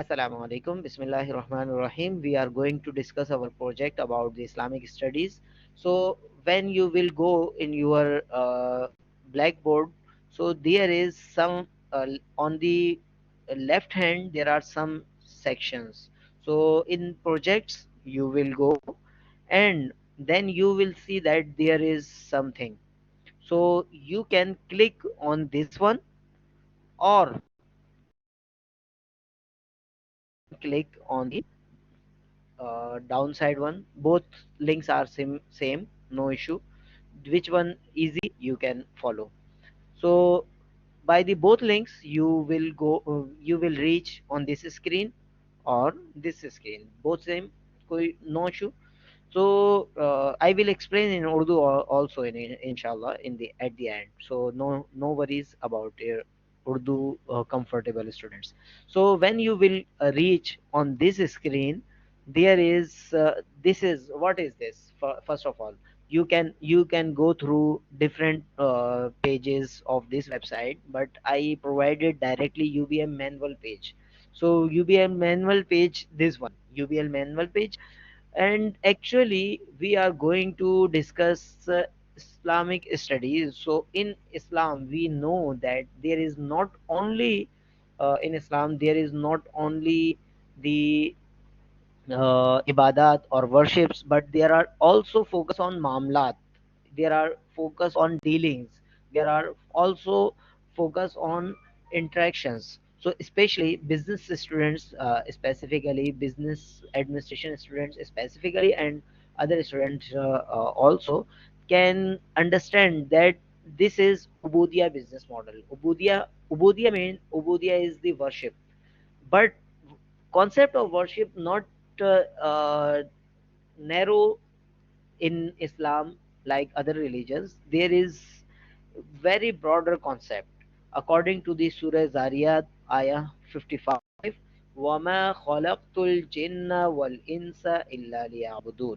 Assalamu alaikum. Bismillahir Rahmanir Rahim. We are going to discuss our project about the Islamic studies. So, when you will go in your blackboard, so there is some on the left hand there are some sections. So, in projects you will go and then you will see that there is something. So, you can click on this one or click on the downside one. Both links are same, no issue. Which one easy you can follow. So by the both links you will reach on this screen or this screen, both same, koi no issue. So I will explain in Urdu also inshallah in the at the end. So no worries about your Urdu comfortable students. So when you will reach on this screen, there is this is what is this? First of all, you can go through different pages of this website, but I provided directly UBM manual page. So UBM manual page, this one UBL manual page, and actually we are going to discuss Islamic studies. So in Islam we know that there is not only in Islam there is not only the ibadat or worships, but there are also focus on mamlat, there are focus on dealings, there are also focus on interactions. So especially business students, specifically business administration students specifically, and other students also can understand that this is ubudiya business model. Ubudiya means ubudiya is the worship, but concept of worship not narrow in Islam like other religions. There is very broader concept. According to the Surah Zariyat, ayah 55, وَمَا خَلَقْتُ الْجِنَّ وَالْإِنسَ إِلَّا لِيَعْبُدُونَ.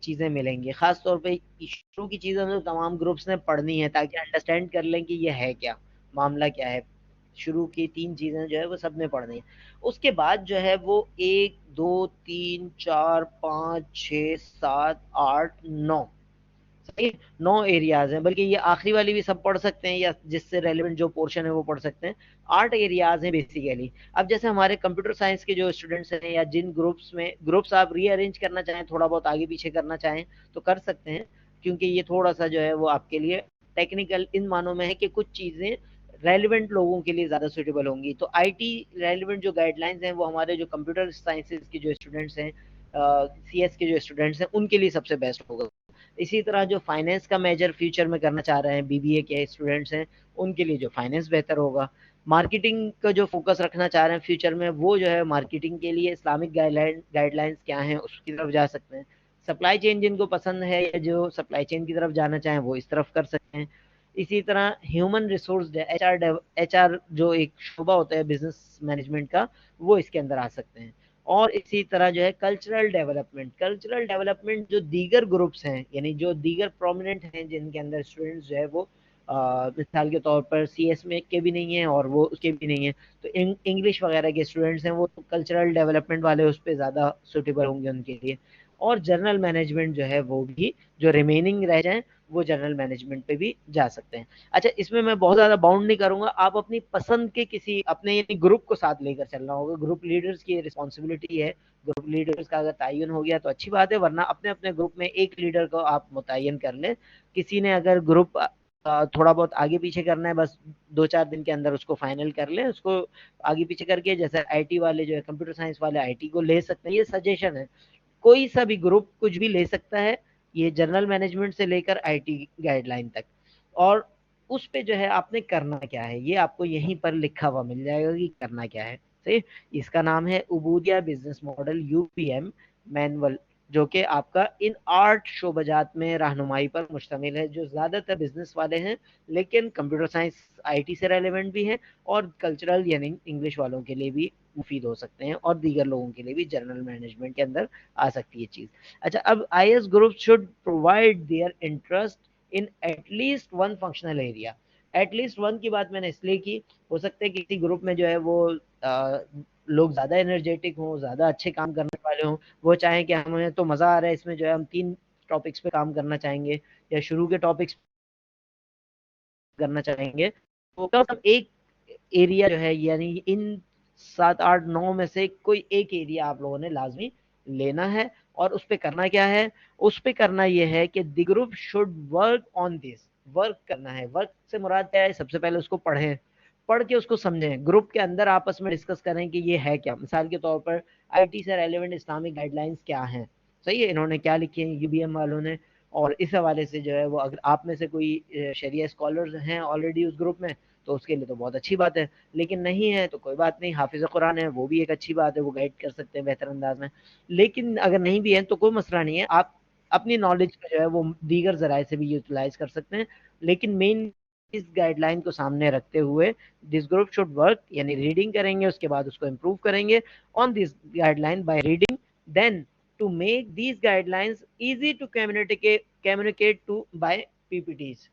چیزیں ملیں گی. خاص طور پہ شروع کی چیزیں تو تمام گروپس نے پڑھنی ہے تاکہ انڈرسٹینڈ کر لیں کہ یہ ہے کیا، معاملہ کیا ہے. شروع کی 3 چیزیں جو ہے وہ سب نے پڑھنی ہے. اس کے بعد جو ہے وہ 1 2 3 4 5 6 7 8 9، صحیح 9 ایریاز ہیں. بلکہ یہ آخری والی بھی سب پڑھ سکتے ہیں یا جس سے ریلیونٹ جو پورشن ہے وہ پڑھ سکتے ہیں. 8 ایریاز ہیں بیسیکلی. اب جیسے ہمارے کمپیوٹر سائنس کے جو اسٹوڈنٹس ہیں یا جن گروپس آپ ری ارینج کرنا چاہیں، تھوڑا بہت آگے پیچھے کرنا چاہیں تو کر سکتے ہیں، کیونکہ یہ تھوڑا سا جو ہے وہ آپ کے لیے ٹیکنیکل ان معنوں میں ہے کہ کچھ چیزیں ریلیونٹ لوگوں کے لیے زیادہ سوٹیبل ہوں گی. تو آئی ٹی ریلیونٹ جو گائیڈ لائنس ہیں وہ ہمارے جو کمپیوٹر سائنسز کے جو اسٹوڈنٹس ہیں، سی ایس کے جو اسٹوڈنٹس ہیں، ان کے لیے سب سے بیسٹ ہوگا. اسی طرح جو فائنینس کا میجر فیوچر میں کرنا چاہ رہے ہیں، بی بی اے کے اسٹوڈنٹس ہیں، ان کے لیے جو فائنینس بہتر ہوگا. مارکیٹنگ کا جو فوکس رکھنا چاہ رہے ہیں فیوچر میں، وہ جو ہے مارکیٹنگ کے لیے اسلامک گائیڈ لائنس کیا ہیں اس کی طرف جا سکتے ہیں. سپلائی چین جن کو پسند ہے یا جو سپلائی چین کی طرف جانا چاہیں وہ اس طرف کر سکتے ہیں. اسی طرح ہیومن ریسورس ایچ آر جو ایک شعبہ ہوتا ہے بزنس مینجمنٹ کا، وہ اس کے اندر آ سکتے ہیں. اور اسی طرح جو ہے کلچرل ڈیولپمنٹ جو دیگر گروپس ہیں، یعنی جو دیگر پرومیننٹ ہیں جن کے اندر اسٹوڈنٹس جو ہے وہ مثال کے طور پر سی ایس میں کے بھی نہیں ہیں اور وہ اس کے بھی نہیں ہیں، تو انگلش وغیرہ کے اسٹوڈنٹس ہیں، وہ کلچرل ڈیولپمنٹ والے اس پہ زیادہ سوٹیبل ہوں گے ان کے لیے. اور جنرل مینجمنٹ جو ہے وہ بھی جو ریمیننگ رہ جائیں وہ جنرل مینجمنٹ پہ بھی جا سکتے ہیں. اچھا، اس میں بہت زیادہ باؤنڈ نہیں کروں گا، آپ اپنی پسند کے کسی اپنے یعنی گروپ کو ساتھ لے کر چلنا ہوگا. گروپ لیڈرز کی رسپانسبلٹی ہے، گروپ لیڈرز کا اگر تعین ہو گیا تو اچھی بات ہے، ورنہ اپنے اپنے گروپ میں ایک لیڈر کو آپ متعین کر لیں. کسی نے اگر گروپ تھوڑا بہت آگے پیچھے کرنا ہے، بس 2 4 دن کے اندر اس کو فائنل کر لیں، اس کو آگے پیچھے کر کے. جیسے آئی ٹی والے جو ہے کمپیوٹر سائنس والے آئی ٹی کو لے سکتے ہیں، یہ سجیشن ہے. کوئی سا بھی گروپ کچھ بھی لے سکتا ہے، یہ جنرل مینجمنٹ سے لے کر آئی ٹی گائیڈ لائن تک. اور اس پہ جو ہے آپ نے کرنا کیا ہے یہ آپ کو یہیں پر لکھا ہوا مل جائے گا کہ کرنا کیا ہے. صحیح، اس کا نام ہے عبودیہ business model U P M manual, جو کہ آپ کا ان 8 شعبجات میں رہنمائی پر مشتمل ہے، جو زیادہ تر بزنس والے ہیں لیکن کمپیوٹر سائنس آئی ٹی سے ریلیونٹ بھی ہیں، اور کلچرل یعنی انگلش والوں کے لیے بھی مفید ہو سکتے ہیں، اور دیگر لوگوں کے لیے بھی جنرل مینجمنٹ کے اندر آ سکتی ہے چیز. اچھا، اب I S group should provide their interest in at least one functional area. At least one کی بات میں نے اس لیے کی، ہو سکتا ہے کہ کسی گروپ میں جو ہے وہ لوگ زیادہ انرجیٹک ہوں، زیادہ اچھے کام کرنے والے ہوں، وہ چاہیں کہ ہمیں تو مزہ آ رہا ہے اس میں جو ہے ہم 3 ٹاپکس پہ کام کرنا چاہیں گے یا شروع کے ٹاپکس کرنا چاہیں گے، تو کم از کم ایک ایریا جو ہے یعنی ان 7 8 9 میں سے کوئی ایک ایریا آپ لوگوں نے لازمی لینا ہے. اور اس پہ کرنا کیا ہے؟ اس پہ کرنا یہ ہے کہ the group should work on this. Work کرنا ہے، ورک سے مراد کیا ہے؟ سب سے پہلے اس کو پڑھیں، پڑھ کے اس کو سمجھیں، گروپ کے اندر آپس میں ڈسکس کریں کہ یہ ہے کیا. مثال کے طور پر آئی ٹی سے ریلیونٹ اسلامک گائیڈ لائنس کیا ہیں، صحیح ہے، انہوں نے کیا لکھی ہیں یو بی ایم والوں نے. اور اس حوالے سے جو ہے وہ اگر آپ میں سے کوئی شریعہ اسکالرز ہیں آلریڈی اس گروپ میں تو اس کے لیے تو بہت اچھی بات ہے، لیکن نہیں ہے تو کوئی بات نہیں، حافظ قرآن ہے وہ بھی ایک اچھی بات ہے، وہ گائیڈ کر سکتے ہیں بہتر انداز میں. لیکن اگر نہیں بھی ہے تو کوئی مسئلہ نہیں ہے، آپ اپنی نالج کو جو ہے وہ دیگر ذرائع سے بھی یوٹیلائز کر سکتے ہیں. لیکن مین اس گائیڈ لائن کو سامنے رکھتے ہوئے دس گروپ شوڈ ورک، یعنی ریڈنگ کریں گے، اس کے بعد اس کو امپروو کریں گے on this guideline by reading. Then to make these guidelines easy to communicate to by PPTs.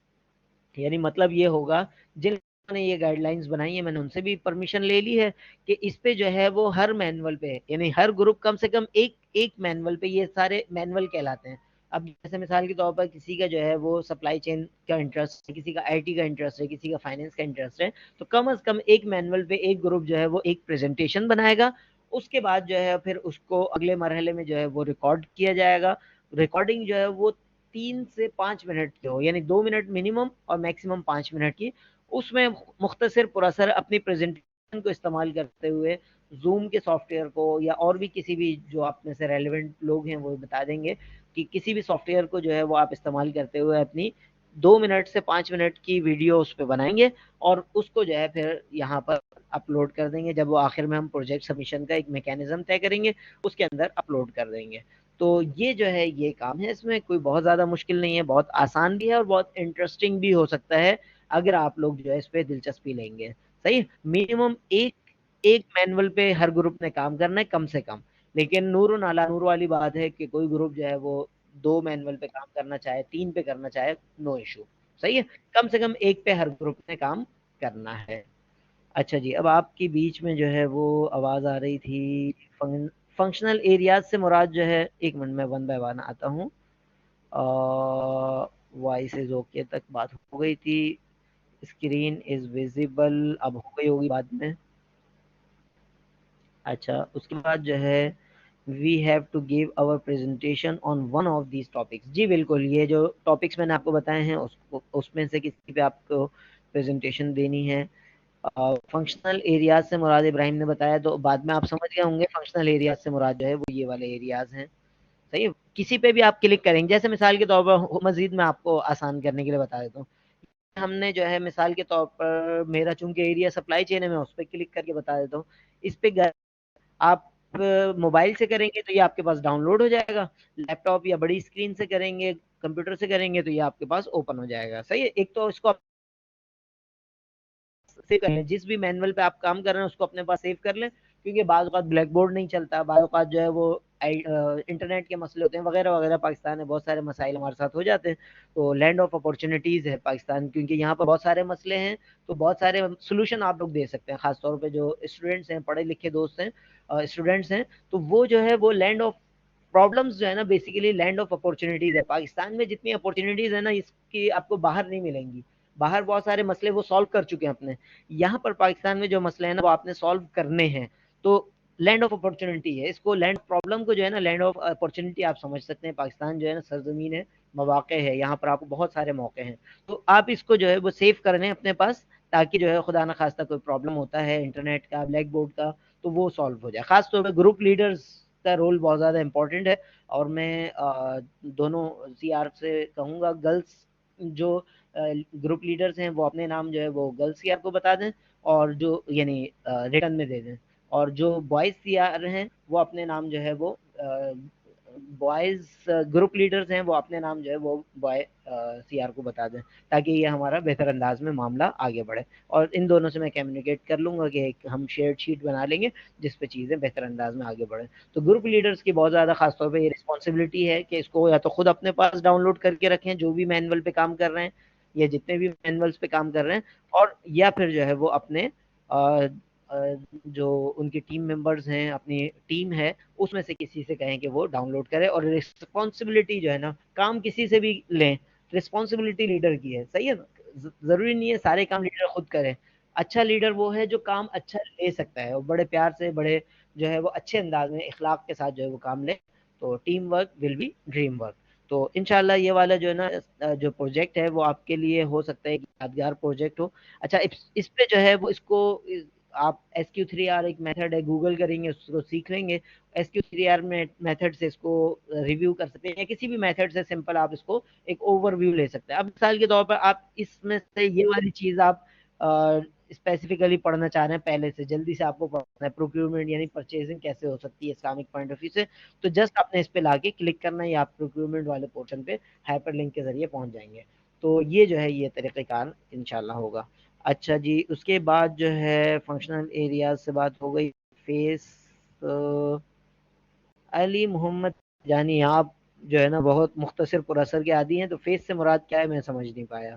یعنی مطلب یہ ہوگا جن نے یہ گائیڈ لائنس بنائی ہیں میں نے ان سے بھی پرمیشن لے لی ہے کہ اس پہ جو ہے وہ ہر مینول پہ، یعنی ہر گروپ کم سے کم ایک مینول پہ، یہ سارے مینول کہلاتے ہیں. اب جیسے مثال کے طور پر کسی کا جو ہے وہ سپلائی چین کا انٹرسٹ ہے، کسی کا آئی ٹی کا انٹرسٹ ہے، کسی کا فائنینس کا انٹرسٹ ہے، تو کم از کم ایک مینول پہ ایک گروپ جو ہے وہ ایک پریزنٹیشن بنائے گا. اس کے بعد جو ہے پھر اس کو اگلے مرحلے میں جو ہے وہ ریکارڈ کیا جائے گا. ریکارڈنگ جو ہے وہ 3 سے 5 منٹ کی ہو، یعنی 2 منٹ منیمم اور میکسیمم 5 منٹ کی. اس میں مختصر پراسر اپنی پریزنٹیشن کو استعمال کرتے ہوئے زوم کے سافٹ ویئر کو یا اور بھی کسی بھی جو آپ میں سے ریلیونٹ لوگ ہیں وہ بتا دیں گے کہ کسی بھی سافٹ ویئر کو جو ہے وہ آپ استعمال کرتے ہوئے اپنی 2 منٹ سے 5 منٹ کی ویڈیو اس پہ بنائیں گے اور اس کو جو ہے پھر یہاں پر اپلوڈ کر دیں گے. جب وہ آخر میں ہم پروجیکٹ سبمیشن کا ایک میکینزم طے کریں گے اس کے اندر اپلوڈ کر دیں گے. تو یہ جو ہے یہ کام ہے، اس میں کوئی بہت زیادہ مشکل نہیں ہے، بہت آسان بھی ہے اور بہت انٹرسٹنگ بھی ہو سکتا ہے اگر آپ لوگ جو ہے اس پہ دلچسپی لیں گے. صحیح، منیمم ایک مینول پہ ہر گروپ نے کام کرنا ہے کم سے کم. لیکن نور علی نور والی بات ہے کہ کوئی گروپ جو ہے وہ 2 مینول پہ کام کرنا چاہے، 3 پہ کرنا چاہے، نو ایشو، صحیح ہے، کم سے کم ایک پہ ہر گروپ نے کام کرنا ہے۔ اچھا جی، اب آپ کی بیچ میں جو ہے وہ آواز آ رہی تھی فنکشنل ایریاز سے مراد جو ہے، ایک منٹ میں ون بائی ون آتا ہوں۔ وائسز اوکے تک بات ہو گئی تھی، اسکرین از ویزیبل اب ہو گئی ہوگی بعد میں۔ اچھا، اس کے بعد جو ہے we have to give over presentation on one of these topics, جی بالکل، یہ جو ٹاپکس میں نے آپ کو بتائے ہیں اس میں سے کسی پہ آپ کو پریزنٹیشن دینی ہے۔ فنکشنل ایریاز سے مراد ابراہیم نے بتایا، تو بعد میں آپ سمجھ گئے ہوں گے فنکشنل ایریاز سے مراد جو ہے وہ یہ والے ایریاز ہیں، صحیح ہے، کسی پہ بھی آپ کلک کریں گے، جیسے مثال کے طور پر مزید میں آپ کو آسان کرنے کے لیے بتا دیتا ہوں، ہم نے جو ہے مثال کے طور پر میرا چونکہ ایریا سپلائی چین ہے، میں اس پہ کلک کر کے بتا دیتا ہوں، اس پہ آپ موبائل سے کریں گے تو یہ آپ کے پاس ڈاؤن لوڈ ہو جائے گا، لیپ ٹاپ یا بڑی اسکرین سے کریں گے، کمپیوٹر سے کریں گے تو یہ آپ کے پاس اوپن ہو جائے گا، صحیح ہے، ایک تو اس کو سیو کر لیں، جس بھی مینول پہ آپ کام کر رہے ہیں اس کو اپنے پاس سیو کر لیں، کیونکہ بعض اوقات بلیک بورڈ نہیں چلتا، بعض اوقات جو ہے وہ انٹرنیٹ کے مسئلے ہوتے ہیں وغیرہ وغیرہ، پاکستان میں بہت سارے مسائل ہمارے ساتھ ہو جاتے ہیں، تو لینڈ آف اپورچونیٹیز ہے پاکستان، کیونکہ یہاں پر بہت سارے مسئلے ہیں، تو بہت سارے سولوشن آپ لوگ دے سکتے ہیں، خاص طور پہ جو اسٹوڈنٹس ہیں، پڑھے لکھے دوست ہیں، اسٹوڈنٹس ہیں، تو وہ جو ہے وہ لینڈ آف پرابلمس جو ہے نا، بیسیکلی لینڈ آف اپورچونیٹیز ہے، پاکستان میں جتنی اپورچونیٹیز ہیں نا، اس کی آپ کو باہر نہیں ملیں گی، باہر بہت سارے مسئلے وہ سالو کر چکے ہیں اپنے، یہاں پر پاکستان میں جو مسئلے ہیں نا وہ آپ نے سالو کرنے ہیں، تو لینڈ آف اپورچونٹی ہے، اس کو لینڈ پرابلم کو جو ہے نا لینڈ آف اپورچونٹی آپ سمجھ سکتے ہیں، پاکستان جو ہے نا سرزمین ہے، مواقع ہے، یہاں پر آپ کو بہت سارے موقع ہیں، تو آپ اس کو جو ہے وہ سیو کر لیں اپنے پاس، تاکہ جو ہے خدا نخواستہ کوئی پرابلم ہوتا ہے انٹرنیٹ کا، بلیک بورڈ کا، تو وہ سالو ہو جائے، خاص طور پہ گروپ لیڈرز کا رول بہت زیادہ امپورٹنٹ ہے، اور میں دونوں سی آر سے کہوں گا، گرلس جو گروپ لیڈرز ہیں وہ اپنے نام جو ہے وہ گرلس سی آر کو بتا دیں، اور جو یعنی ریٹرن میں دے دیں، اور جو بوائز سی آر ہیں وہ اپنے نام جو ہے وہ بوائز گروپ لیڈرز ہیں وہ اپنے نام جو ہے وہ بوائے سی آر کو بتا دیں، تاکہ یہ ہمارا بہتر انداز میں معاملہ آگے بڑھے، اور ان دونوں سے میں کمیونیکیٹ کر لوں گا کہ ہم شیئر شیٹ بنا لیں گے جس پہ چیزیں بہتر انداز میں آگے بڑھیں، تو گروپ لیڈرز کی بہت زیادہ خاص طور پہ یہ رسپانسبلٹی ہے کہ اس کو یا تو خود اپنے پاس ڈاؤن لوڈ کر کے رکھیں جو بھی مینول پہ کام کر رہے ہیں، یا جتنے بھی مینولس پہ کام کر رہے ہیں، اور یا پھر جو ہے وہ اپنے جو ان کی ٹیم ممبرز ہیں، اپنی ٹیم ہے، اس میں سے کسی سے کہیں کہ وہ ڈاؤن لوڈ کرے، اور رسپانسبلٹی جو ہے نا، کام کسی سے بھی لیں، رسپانسبلٹی لیڈر کی ہے، صحیح ہے نا، ضروری نہیں ہے سارے کام لیڈر خود کریں، اچھا لیڈر وہ ہے جو کام اچھا لے سکتا ہے، اور بڑے پیار سے، بڑے جو ہے وہ اچھے انداز میں اخلاق کے ساتھ جو ہے وہ کام لے، تو team work will be dream work, تو انشاءاللہ یہ والا جو ہے نا جو پروجیکٹ ہے وہ آپ کے لیے ہو سکتا ہے ایک یادگار پروجیکٹ ہو۔ اچھا، اس پہ جو ہے وہ اس کو آپ ایس کیو تھری آر ایک میتھڈ ہے، گوگل کریں گے اس کو سیکھ لیں گے، ایس کیو تھری آر میں میتھڈ سے اس کو ریویو کر سکتے ہیں، یا کسی بھی میتھڈ سے سمپل آپ اس کو ایک اوور ویو لے سکتے ہیں، اب مثال کے طور پر آپ اس میں سے یہ والی چیز آپ اسپیسیفکلی پڑھنا چاہ رہے ہیں، پہلے سے جلدی سے آپ کو پڑھنا ہے، پروکیورمنٹ یعنی پرچیزنگ کیسے ہو سکتی ہے اسلامک پوائنٹ آف ویو سے، تو جسٹ آپ نے اس پہ لا کے کلک کرنا ہے، یا آپ پروکیورمنٹ والے پورشن پہ ہائپر لنک کے ذریعے پہنچ جائیں گے، تو یہ جو ہے یہ طریقہ کار انشاءاللہ ہوگا۔ اچھا جی، اس کے بعد جو ہے فنکشنل ایریاز سے بات ہو گئی، فیس علی محمد جانی، آپ جو ہے نا بہت مختصر پر اثر کے عادی ہیں، تو فیس سے مراد کیا ہے میں سمجھ نہیں پایا۔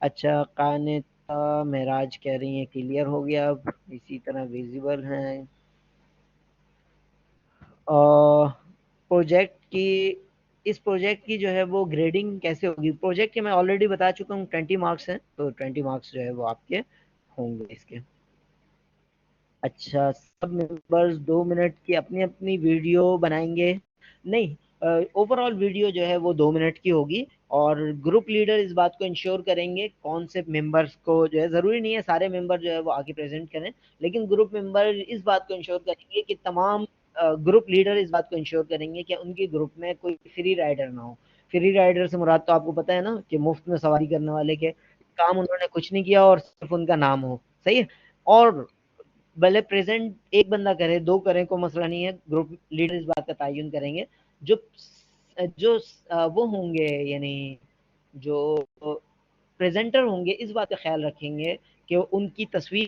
اچھا، قانتا معراج کہہ رہی ہیں کلیئر ہو گیا، اب اسی طرح ویزیبل ہیں، پروجیکٹ کی اس پروجیکٹ کی جو ہے وہ گریڈنگ کیسے ہوگی، پروجیکٹ کے میں آلریڈی بتا چکا ہوں 20 مارکس ہیں، تو 20 مارکس جو ہے وہ آپ کے ہوں گے اس کے۔ اچھا، سب ممبرز 2 منٹ کی اپنی اپنی ویڈیو بنائیں گے، نہیں، اوور آل ویڈیو جو ہے وہ 2 منٹ کی ہوگی، اور گروپ لیڈر اس بات کو انشور کریں گے کون سے ممبرس کو جو ہے، ضروری نہیں ہے سارے ممبر جو ہے وہ آگے پریزنٹ کریں، لیکن گروپ ممبر اس بات کو انشور کریں گے کہ تمام گروپ لیڈر اس بات کو انشور کریں گے کہ ان کے گروپ میں کوئی فری رائڈر نہ ہو، فری رائڈر سے مراد تو آپ کو پتہ ہے نا کہ مفت میں سواری کرنے والے کے کام انہوں نے کچھ نہیں کیا اور صرف ان کا نام ہو، صحیح ہے، اور بھلے پریزنٹ ایک بندہ کرے، دو کریں، کوئی مسئلہ نہیں ہے، گروپ لیڈر اس بات کا تعین کریں گے، جو جو وہ ہوں گے، یعنی جو پریزنٹر ہوں گے اس بات کا خیال رکھیں گے کہ ان کی تصویر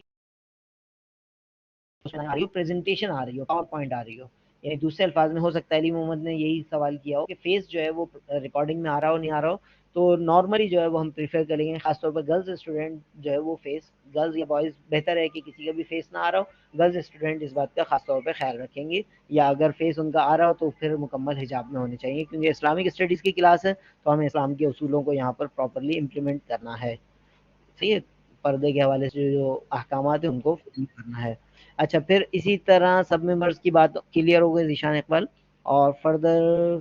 آ رہی ہو، پریزنٹیشن آ رہی ہو، پاور پوائنٹ آ رہی ہو، یعنی دوسرے الفاظ میں ہو سکتا ہے علی محمد نے یہی سوال کیا ہو کہ فیس جو ہے وہ ریکارڈنگ میں آ رہا ہو نہیں آ رہا ہو، تو نارملی جو ہے وہ ہم پریفر کریں گے، خاص طور پر گرلز اسٹوڈنٹ جو ہے وہ فیس، گرلز یا بوائز بہتر ہے کہ کسی کا بھی فیس نہ آ رہا ہو، گرلز اسٹوڈنٹ اس بات کا خاص طور پہ خیال رکھیں گے، یا اگر فیس ان کا آ رہا ہو تو پھر مکمل حجاب میں ہونے چاہیے، کیونکہ اسلامک اسٹڈیز کی کلاس ہے تو ہمیں اسلام کے اصولوں کو یہاں پر پراپرلی امپلیمنٹ کرنا ہے، صحیح ہے، پردے کے حوالے سے جو احکامات ہیں ان کو فالو کرنا ہے۔ اچھا پھر اسی طرح سب ممبرس کی بات کلیئر ہو گئی ذیشان اقبال، اور فردر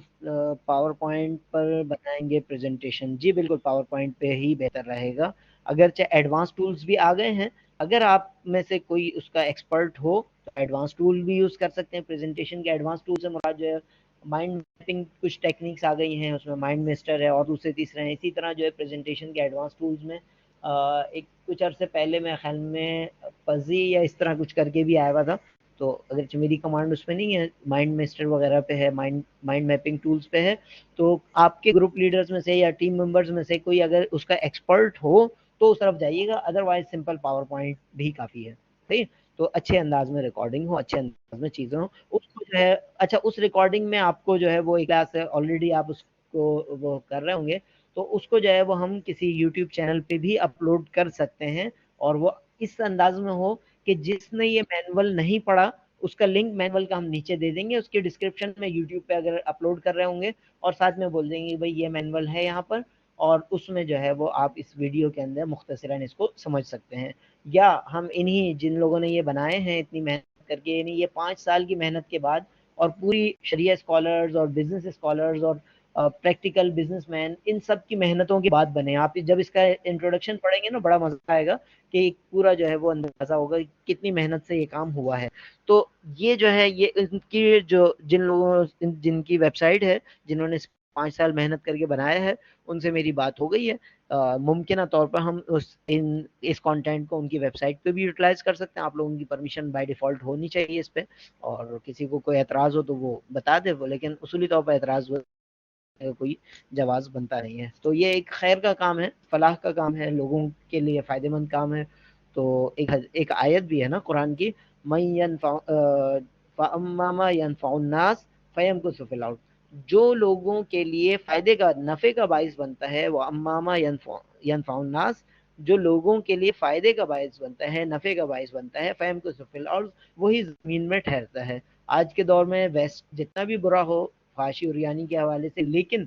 پاور پوائنٹ پر بنائیں گے پریزنٹیشن، جی بالکل پاور پوائنٹ پہ ہی بہتر رہے گا، اگرچہ ایڈوانس ٹولز بھی آ گئے ہیں، اگر آپ میں سے کوئی اس کا ایکسپرٹ ہو تو ایڈوانس ٹول بھی یوز کر سکتے ہیں، پریزنٹیشن کے ایڈوانس ٹول سے مراد جو ہے مائنڈ میپنگ، کچھ ٹیکنیکس آ گئی ہیں اس میں، مائنڈ میسٹر ہے اور دوسرے تیسرے ہیں، اسی طرح جو ہے پریزنٹیشن کے ایڈوانس ٹولز میں ایک کچھ عرصے پہلے میں خیال میں پزی یا اس طرح کچھ کر کے بھی آیا ہوا تھا، تو اگرچہ میری کمانڈ اس پہ نہیں ہے، مائنڈ میسٹر وغیرہ پہ ہے، مائنڈ میپنگ ٹولز پہ ہے، تو آپ کے گروپ لیڈرز میں سے یا ٹیم ممبرز میں سے کوئی اگر اس کا ایکسپرٹ ہو تو اس طرف جائیے گا، ادروائز سمپل پاور پوائنٹ بھی کافی ہے، صحیح، تو اچھے انداز میں ریکارڈنگ ہو، اچھے انداز میں چیزیں ہوں، اس کو جو ہے اچھا اس ریکارڈنگ میں آپ کو جو ہے وہ ایک کلاس ہے آلریڈی آپ اس کو وہ کر رہے ہوں گے، تو اس کو جو ہے وہ ہم کسی یوٹیوب چینل پہ بھی اپلوڈ کر سکتے ہیں، اور وہ اس انداز میں ہو کہ جس نے یہ مینول نہیں پڑھا اس کا لنک مینول کا ہم نیچے دے دیں گے، اس کے ڈسکرپشن میں یوٹیوب پہ اگر اپلوڈ کر رہے ہوں گے، اور ساتھ میں بول دیں گے بھائی یہ مینول ہے یہاں پر، اور اس میں جو ہے وہ آپ اس ویڈیو کے اندر مختصراً اس کو سمجھ سکتے ہیں، یا ہم انہی جن لوگوں نے یہ بنائے ہیں اتنی محنت کر کے، یعنی یہ 5 سال کی محنت کے بعد، اور پوری شریعہ اسکالرز اور بزنس اسکالرز اور پریکٹیکل بزنس مین ان سب کی محنتوں کی بات بنے، آپ جب اس کا انٹروڈکشن پڑھیں گے نا بڑا مزہ آئے گا کہ ایک پورا جو ہے وہ اندازہ ہوگا کتنی محنت سے یہ کام ہوا ہے، تو یہ جو ہے یہ ان کی جو جن لوگوں جن کی ویب سائٹ ہے، جنہوں نے 5 سال محنت کر کے بنایا ہے، ان سے میری بات ہو گئی ہے، ممکنہ طور پر ہم اس کانٹینٹ کو ان کی ویب سائٹ پہ بھی یوٹیلائز کر سکتے ہیں، آپ لوگوں کی پرمیشن بائی ڈیفالٹ ہونی چاہیے اس پہ، اور کسی کو کوئی اعتراض ہو تو وہ بتا دے وہ، لیکن اصولی طور پر اعتراض کوئی جواز بنتا نہیں ہے، تو یہ ایک خیر کا کام ہے، فلاح کا کام ہے، لوگوں کے لیے فائدہ مند کام ہے، تو ایک آیت بھی ہے نا قرآن کی، من ينفع فاما ما ينفع الناس فيمكث في الارض، جو لوگوں کے لیے فائدے کا نفع کا باعث بنتا ہے، وہ اماما ينفع الناس، جو لوگوں کے لیے فائدے کا باعث بنتا ہے، نفع کا باعث بنتا ہے، فيمكث في الارض، وہی زمین میں ٹھہرتا ہے۔ آج کے دور میں ویسٹ جتنا بھی برا ہو فحاشی اور یعنی کے حوالے سے، لیکن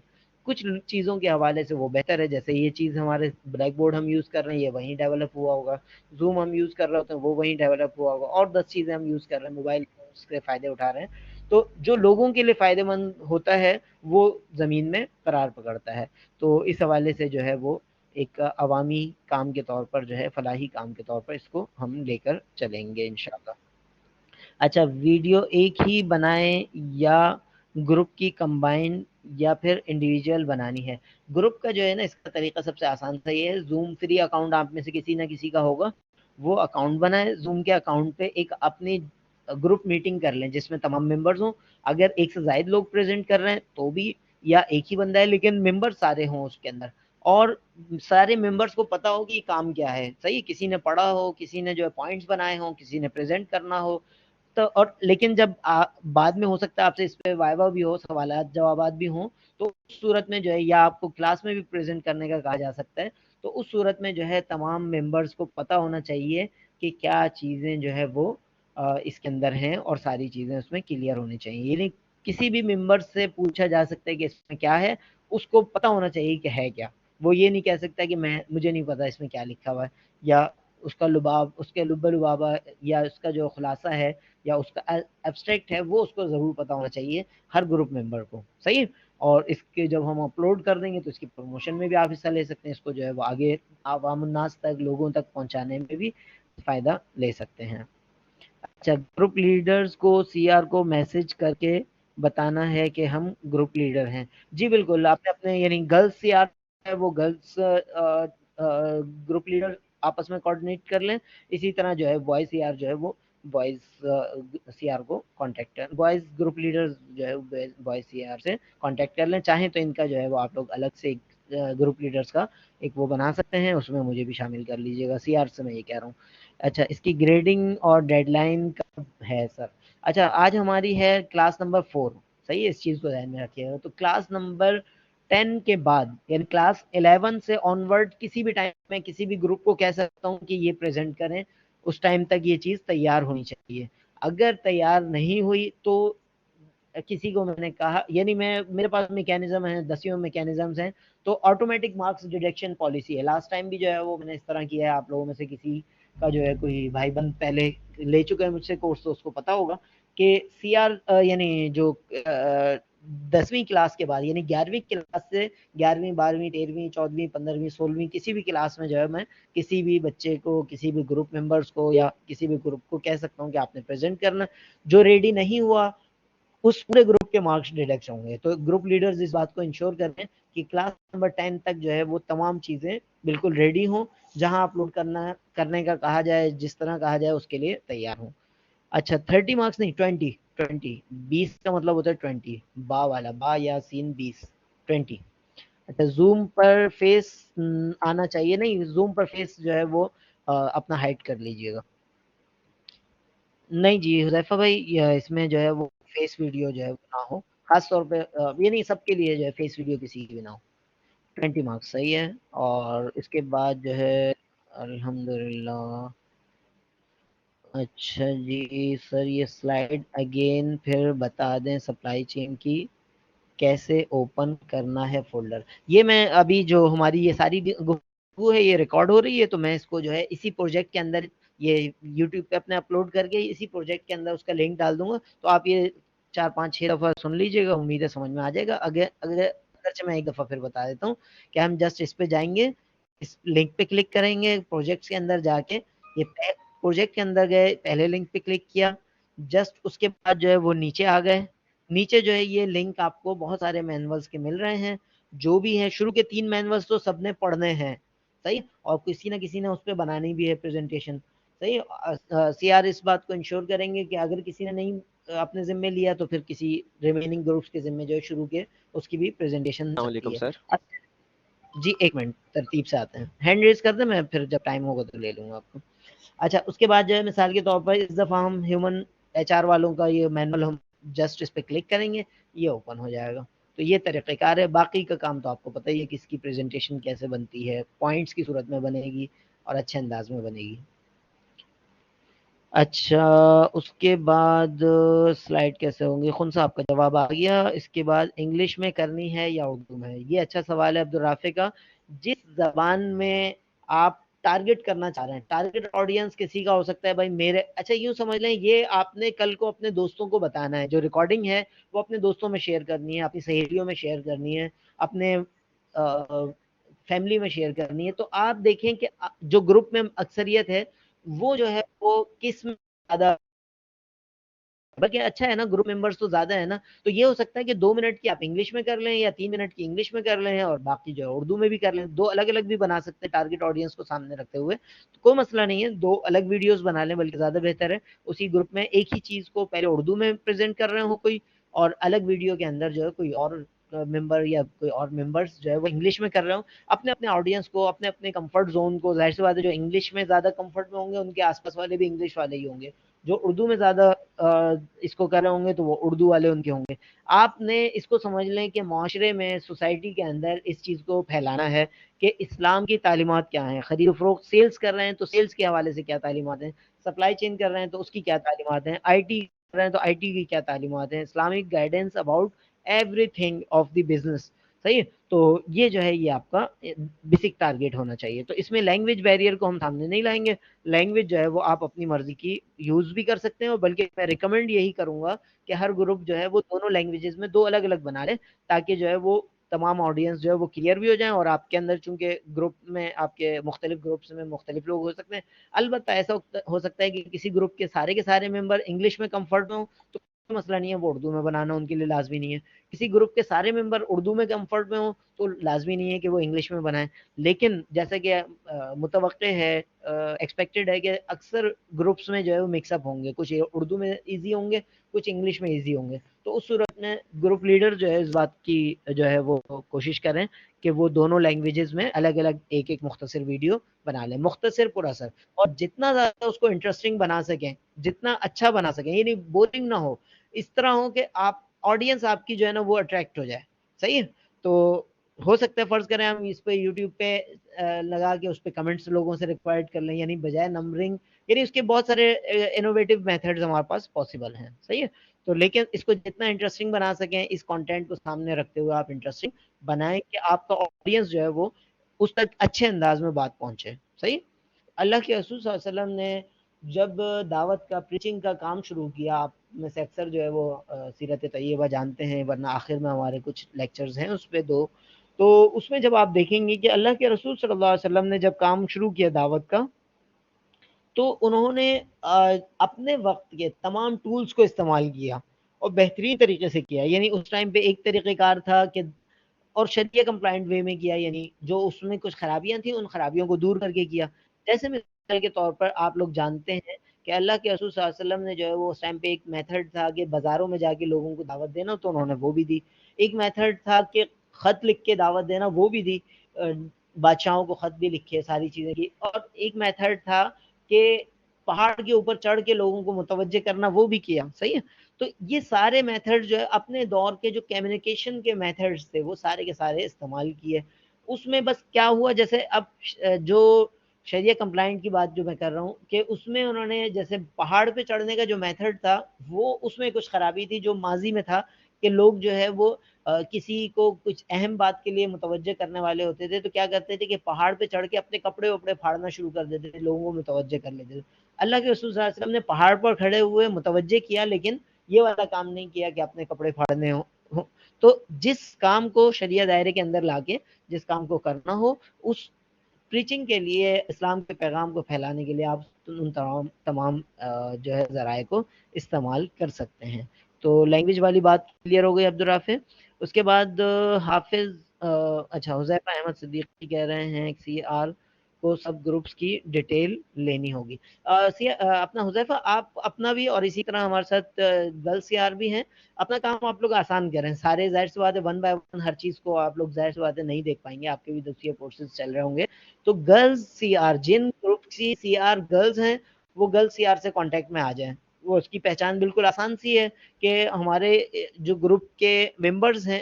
کچھ چیزوں کے حوالے سے وہ بہتر ہے، جیسے یہ چیز ہمارے بلیک بورڈ ہم یوز کر رہے ہیں یہ وہیں ڈیولپ ہوا ہوگا، زوم ہم یوز کر رہے ہوتے ہیں وہ وہیں ڈیولپ ہوا ہوگا، اور 10 چیزیں ہم یوز کر رہے ہیں، موبائل فونس کے فائدے اٹھا رہے ہیں، تو جو لوگوں کے لیے فائدہ مند ہوتا ہے وہ زمین میں قرار پکڑتا ہے، تو اس حوالے سے جو ہے وہ ایک عوامی کام کے طور پر جو ہے فلاحی کام کے طور پر اس کو ہم لے کر چلیں گے انشاءاللہ۔ اچھا ویڈیو ایک ہی بنائیں یا گروپ کی کمبائن یا پھر انڈیویجول بنانی ہے؟ گروپ کا جو ہے نا اس کا طریقہ سب سے آسان سا یہ ہے، زوم فری اکاؤنٹ آپ میں سے کسی نہ کسی کا ہوگا، وہ اکاؤنٹ بنائے، زوم کے اکاؤنٹ پہ ایک اپنی گروپ میٹنگ کر لیں جس میں تمام ممبرز ہوں، اگر ایک سے زائد لوگ پریزنٹ کر رہے ہیں تو بھی، یا ایک ہی بندہ ہے لیکن ممبر سارے ہوں اس کے اندر، اور سارے ممبرس کو پتا ہو کہ یہ کام کیا ہے، صحیح، کسی نے پڑھا ہو، کسی نے جو ہے پوائنٹس بنائے ہوں، کسی نے پریزنٹ کرنا ہو، تو اور لیکن جب بعد میں ہو سکتا ہے آپ سے اس پہ وائوا بھی ہو، سوالات جوابات بھی ہوں، تو اس صورت میں جو ہے یا آپ کو کلاس میں بھی پریزنٹ کرنے کا کہا جا سکتا ہے، تو اس صورت میں جو ہے تمام ممبرس کو پتہ ہونا چاہیے کہ کیا چیزیں جو ہے وہ اس کے اندر ہیں، اور ساری چیزیں اس میں کلیئر ہونی چاہیے، یعنی کسی بھی ممبر سے پوچھا جا سکتا ہے کہ اس میں کیا ہے، اس کو پتہ ہونا چاہیے کہ ہے کیا، وہ یہ نہیں کہہ سکتا کہ مجھے نہیں پتا اس میں کیا لکھا ہوا ہے، یا اس کا لباب، اس کے لب لبابہ، یا اس کا جو خلاصہ ہے یا اس کا ایبسٹریکٹ ہے، وہ اس کو ضرور پتا ہونا چاہیے ہر گروپ ممبر کو، صحیح، اور اس کے جب ہم اپلوڈ کر دیں گے تو اس کی پروموشن میں بھی آپ حصہ لے سکتے ہیں، اس کو جو ہے وہ آگے عوام الناس تک، لوگوں تک پہنچانے میں بھی فائدہ لے سکتے ہیں۔ اچھا گروپ لیڈرز کو سی آر کو میسج کر کے بتانا ہے کہ ہم گروپ لیڈر ہیں، جی بالکل، آپ نے اپنے یعنی گرلز سی آر ہے وہ گرلز گروپ لیڈر آپس میں کوآرڈینیٹ کر لیں، اسی طرح جو ہے بوائز سی آر جو ہے وہ بوائز سی آر کو کانٹیکٹ کر، بوائز گروپ لیڈر جو ہے بوائز سی آر سے کانٹیکٹ کر لیں، چاہیں تو ان کا جو ہے وہ آپ لوگ الگ سے گروپ لیڈرز کا ایک وہ بنا سکتے ہیں، اس میں مجھے بھی شامل کر لیجیے گا، سی آر سے میں یہ کہہ رہا ہوں۔ اچھا اس کی گریڈنگ اور ڈیڈ لائن کب ہے سر؟ اچھا آج ہماری ہے کلاس نمبر 4. صحیح ہے, اس چیز کو ذہن میں رکھیے گا. تو کلاس نمبر 10 کے بعد یعنی کلاس 11 سے آن ورڈ کسی بھی ٹائم میں کسی بھی گروپ کو کہہ سکتا ہوں کہ یہ پریزنٹ کریں. اس ٹائم تک یہ چیز تیار ہونی چاہیے. اگر تیار نہیں ہوئی تو کسی کو میں نے کہا, یعنی میں میرے پاس میکینزم ہے, 10 میکینزمز ہیں. تو آٹومیٹک مارکس ڈیڈکشن پالیسی ہے. لاسٹ ٹائم بھی جو ہے وہ میں نے اس طرح کیا ہے. آپ لوگوں میں سے کسی کا جو ہے کوئی بھائی بند پہلے لے چکے ہیں مجھ سے کورس, تو اس کو پتا ہوگا کہ سی آر یعنی جو 10ویں کلاس کے بعد یعنی 11ویں کلاس سے 11ویں 12ویں 13ویں 14ویں 15ویں 16ویں کسی بھی کلاس میں جو ہے میں کسی بھی بچے کو, کسی بھی گروپ ممبرس کو یا کسی بھی گروپ کو کہہ سکتا ہوں کہ آپ نے پریزنٹ کرنا. جو ریڈی نہیں ہوا اس پورے گروپ کے مارکس ڈیڈکٹ ہوں گے. تو گروپ لیڈرز اس بات کو انشور کریں کہ کلاس نمبر 10 تک جو ہے وہ تمام چیزیں بالکل ریڈی ہوں, جہاں اپلوڈ کرنے کا کہا جائے, جس طرح کہا جائے اس کے لیے تیار ہوں. اچھا 30 مارکس نہیں, 20 20 کا مطلب ہوتا ہے 20, با والا, با یا سین 20 20. اچھا زوم پر فیس آنا چاہیے, نہیں زوم پر فیس جو ہے وہ اپنا ہائڈ کر لیجئے گا. نہیں جی حذیفہ بھائی, اس میں جو ہے وہ فیس ویڈیو جو ہے وہ نہ ہو, خاص طور پہ یہ نہیں سب کے لیے جو ہے فیس ویڈیو کسی کی بھی نہ ہو. 20 مارکس صحیح ہے. اور اس کے بعد جو ہے الحمدللہ. اچھا جی سر, یہ سلائیڈ اگین پھر بتا دیں سپلائی چین کی کیسے اوپن کرنا ہے فولڈر. یہ میں ابھی جو ہماری یہ ساری گفتگو ہے یہ ریکارڈ ہو رہی ہے, تو میں اس کو جو ہے اسی پروجیکٹ کے اندر یہ یوٹیوب پہ اپنے اپلوڈ کر کے اسی پروجیکٹ کے اندر اس کا لنک ڈال دوں گا. تو آپ یہ 4 5 6 دفعہ سن لیجئے گا, امید ہے سمجھ میں آ جائے گا. اگرچہ میں ایک دفعہ پھر بتا دیتا ہوں کہ ہم جسٹ اس پہ جائیں گے, اس لنک پہ کلک کریں گے, پروجیکٹس کے اندر جا کے یہ پروجیکٹ کے اندر گئے, پہلے لنک پہ کلک کیا, جسٹ اس کے بعد جو ہے وہ نیچے آ گئے. نیچے جو ہے یہ لنک آپ کو بہت سارے مینولز کے مل رہے ہیں, جو بھی ہیں شروع کے 3 مینولز تو سب نے پڑھنے ہیں. صحیح, اور کسی نہ کسی نے اس پہ بنانی بھی ہے پریزنٹیشن. صحیح, سی آر اس بات کو انشور کریں گے کہ اگر کسی نے نہیں اپنے ذمے لیا تو پھر کسی ریمیننگ گروپس کے ذمے جو ہے شروع کے اس کی بھی پریزنٹیشن ہو السلام علیکم سکتی ہے. سر. جی ایک منٹ ترتیب سے آتے ہیں, ہینڈ ریز کر دیں, میں پھر جب ٹائم ہوگا تو لے لوں گا آپ کو. اچھا اس کے بعد جو ہے مثال کے طور پر اس دفعہ ہم ہیومن ایچ آر والوں کا یہ مینول ہم جسٹ اس پہ کلک کریں گے, یہ اوپن ہو جائے گا. تو یہ طریقہ کار ہے. باقی کا کام تو آپ کو پتہ ہی ہے کس کی پریزنٹیشن کیسے بنتی ہے, پوائنٹس کی صورت میں بنے گی اور اچھے انداز میں بنے گی. اچھا اس کے بعد سلائڈ کیسے ہوں گی, خون صاحب کا جواب آ گیا. اس کے بعد انگلش میں کرنی ہے یا اردو میں, یہ اچھا سوال ہے عبدالرافع کا. جس زبان میں آپ ٹارگٹ کرنا چاہ رہے ہیں, ٹارگٹ آڈینس کسی کا ہو سکتا ہے بھائی میرے, اچھا یوں سمجھ لیں یہ آپ نے کل کو اپنے دوستوں کو بتانا ہے, جو ریکارڈنگ ہے وہ اپنے دوستوں میں شیئر کرنی ہے, اپنی سہیلیوں میں شیئر کرنی ہے, اپنے فیملی میں شیئر کرنی ہے. تو آپ دیکھیں کہ جو گروپ میں اکثریت ہے وہ جو ہے وہ کس میں زیادہ, بلکہ اچھا ہے نا گروپ ممبرس تو زیادہ ہے نا, تو یہ ہو سکتا ہے کہ 2 منٹ کی آپ انگلش میں کر لیں یا 3 منٹ کی انگلش میں کر لیں اور باقی جو ہے اردو میں بھی کر لیں. 2 الگ الگ بھی بنا سکتے ہیں ٹارگٹ آڈینس کو سامنے رکھتے ہوئے, تو کوئی مسئلہ نہیں ہے, 2 الگ ویڈیوز بنا لیں بلکہ زیادہ بہتر ہے. اسی گروپ میں ایک ہی چیز کو پہلے اردو میں پریزنٹ کر رہے ہوں کوئی, اور الگ ویڈیو کے اندر جو ہے کوئی اور ممبر یا کوئی اور ممبرس جو ہے وہ انگلش میں کر رہے ہوں. اپنے اپنے آڈینس کو, اپنے اپنے کمفرٹ زون کو, ظاہر سی بات ہے جو انگلش میں زیادہ کمفرٹ میں ہوں گے ان کے آس پاس والے بھی انگلش والے ہی ہوں گے, جو اردو میں زیادہ اس کو کر رہے ہوں گے تو وہ اردو والے ان کے ہوں گے. آپ نے اس کو سمجھ لیں کہ معاشرے میں سوسائٹی کے اندر اس چیز کو پھیلانا ہے کہ اسلام کی تعلیمات کیا ہیں. خرید و فروخت سیلز کر رہے ہیں تو سیلز کے حوالے سے کیا تعلیمات ہیں, سپلائی چین کر رہے ہیں تو اس کی کیا تعلیمات ہیں, آئی ٹی کر رہے ہیں تو آئی ٹی کی کیا تعلیمات ہیں, Islamic guidance about every thing of the business. صحیح ہے, تو یہ جو ہے یہ آپ کا بیسک ٹارگیٹ ہونا چاہیے. تو اس میں لینگویج بیریئر کو ہم سامنے نہیں لائیں گے. لینگویج جو ہے وہ آپ اپنی مرضی کی یوز بھی کر سکتے ہیں, اور بلکہ میں ریکمینڈ یہی کروں گا کہ ہر گروپ جو ہے وہ دونوں لینگویجز میں 2 الگ الگ بنا لیں, تاکہ جو ہے وہ تمام آڈینس جو ہے وہ کلیئر بھی ہو جائیں. اور آپ کے اندر چونکہ گروپ میں آپ کے مختلف گروپس میں مختلف لوگ ہو سکتے ہیں, البتہ ایسا ہو سکتا ہے کہ کسی گروپ کے سارے ممبر انگلش میں کمفرٹ ہوں تو کوئی مسئلہ نہیں ہے, وہ اردو میں بنانا ان کے لیے لازمی نہیں ہے. کسی گروپ کے سارے ممبر اردو میں کمفرٹ میں ہوں تو لازمی نہیں ہے کہ وہ انگلش میں بنائیں. لیکن جیسا کہ متوقع ہے, ایکسپیکٹڈ ہے کہ اکثر گروپس میں جو ہے وہ مکس اپ ہوں گے, کچھ اردو میں ایزی ہوں گے, کچھ انگلش میں ایزی ہوں گے. تو اس صورت میں گروپ لیڈر جو ہے اس بات کی جو ہے وہ کوشش کریں کہ وہ دونوں لینگویجز میں الگ الگ ایک ایک مختصر ویڈیو بنا لیں، مختصر پر اثر، اور جتنا زیادہ اس کو انٹرسٹنگ بنا سکیں، جتنا اچھا بنا سکیں، یعنی بورنگ نہ ہو، اس طرح ہو کہ آپ آڈینس آپ کی جو ہے نا وہ اٹریکٹ ہو جائے. صحیح ہے. تو ہو سکتا ہے فرض کریں ہم اس پہ یوٹیوب پہ لگا کے اس پہ کمنٹس لوگوں سے ریکوائرڈ کر لیں، یعنی بجائے نمبرنگ، یعنی اس کے بہت سارے انوویٹو میتھڈز ہمارے پاس پاسبل ہیں. صحیح ہے. تو لیکن اس کو جتنا انٹرسٹنگ بنا سکیں، اس کانٹینٹ کو سامنے رکھتے ہوئے آپ انٹرسٹنگ بنائیں کہ آپ کا آڈینس جو ہے وہ اس تک اچھے انداز میں بات پہنچے. صحیح. اللہ کے رسول صلی اللہ علیہ وسلم نے جب دعوت کا پریچنگ کا کام شروع کیا، آپ میں سے اکثر جو ہے وہ سیرت طیبہ جانتے ہیں، ورنہ آخر میں ہمارے کچھ لیکچرز ہیں اس پہ دو. تو اس میں جب آپ دیکھیں گے کہ اللہ کے رسول صلی اللہ علیہ وسلم نے جب کام شروع کیا دعوت کا، تو انہوں نے اپنے وقت کے تمام ٹولز کو استعمال کیا اور بہترین طریقے سے کیا. یعنی اس ٹائم پہ ایک طریقہ کار تھا کہ، اور شریعہ کمپلائنٹ وے میں کیا، یعنی جو اس میں کچھ خرابیاں تھیں ان خرابیوں کو دور کر کے کیا. جیسے مثال کے طور پر آپ لوگ جانتے ہیں کہ اللہ کے رسول صلی اللہ علیہ وسلم نے جو ہے وہ اس ٹائم پہ ایک میتھڈ تھا کہ بازاروں میں جا کے لوگوں کو دعوت دینا، تو انہوں نے وہ بھی دی. ایک میتھڈ تھا کہ خط لکھ کے دعوت دینا، وہ بھی دی، بادشاہوں کو خط بھی لکھے، ساری چیزیں کی. اور ایک میتھڈ تھا کہ پہاڑ کے اوپر چڑھ کے لوگوں کو متوجہ کرنا، وہ بھی کیا. صحیح ہے. تو یہ سارے میتھڈ جو ہے اپنے دور کے جو کمیونیکیشن کے میتھڈز تھے وہ سارے کے سارے استعمال کیے. اس میں بس کیا ہوا، جیسے اب جو شریعہ کمپلائنٹ کی بات جو میں کر رہا ہوں، کہ اس میں انہوں نے جیسے پہاڑ پہ چڑھنے کا جو میتھڈ تھا، وہ اس میں کچھ خرابی تھی جو ماضی میں تھا، کہ لوگ جو ہے وہ کسی کو کچھ اہم بات کے لیے متوجہ کرنے والے ہوتے تھے تو کیا کرتے تھے کہ پہاڑ پہ چڑھ کے اپنے کپڑے وپڑے پھاڑنا شروع کر دیتے تھے، لوگوں کو متوجہ کر لیتے تھے. اللہ کے رسول صلی اللہ علیہ وسلم نے پہاڑ پر کھڑے ہوئے متوجہ کیا، لیکن یہ والا کام نہیں کیا کہ اپنے کپڑے پھاڑنے ہوں. تو جس کام کو شریعہ دائرے کے اندر لا کے جس کام کو کرنا ہو، اس پریچنگ کے لیے، اسلام کے پیغام کو پھیلانے کے لیے آپ ان تمام جو ہے ذرائع کو استعمال کر سکتے ہیں. تو لینگویج والی بات کلیئر ہو گئی عبدالرافع. اس کے بعد حافظ اچھا حذیفہ احمد صدیقی کہہ رہے ہیں سی آر کو سب گروپس کی ڈیٹیل لینی ہوگی. اپنا حذیفہ آپ اپنا بھی اور اسی طرح ہمارے ساتھ گرل سی آر بھی ہیں، اپنا کام آپ لوگ آسان کریں. سارے ظاہر سی بات ہے ون بائی ون ہر چیز کو آپ لوگ ظاہر سی بات ہے نہیں دیکھ پائیں گے، آپ کے بھی دوسرے کورسز چل رہے ہوں گے. تو گرلز سی آر، جن گروپ کی سی آر گرلز ہیں، وہ گرل سی آر سے کانٹیکٹ میں آ جائیں. وہ اس کی پہچان بالکل آسان سی ہے کہ ہمارے جو گروپ کے ممبرز ہیں،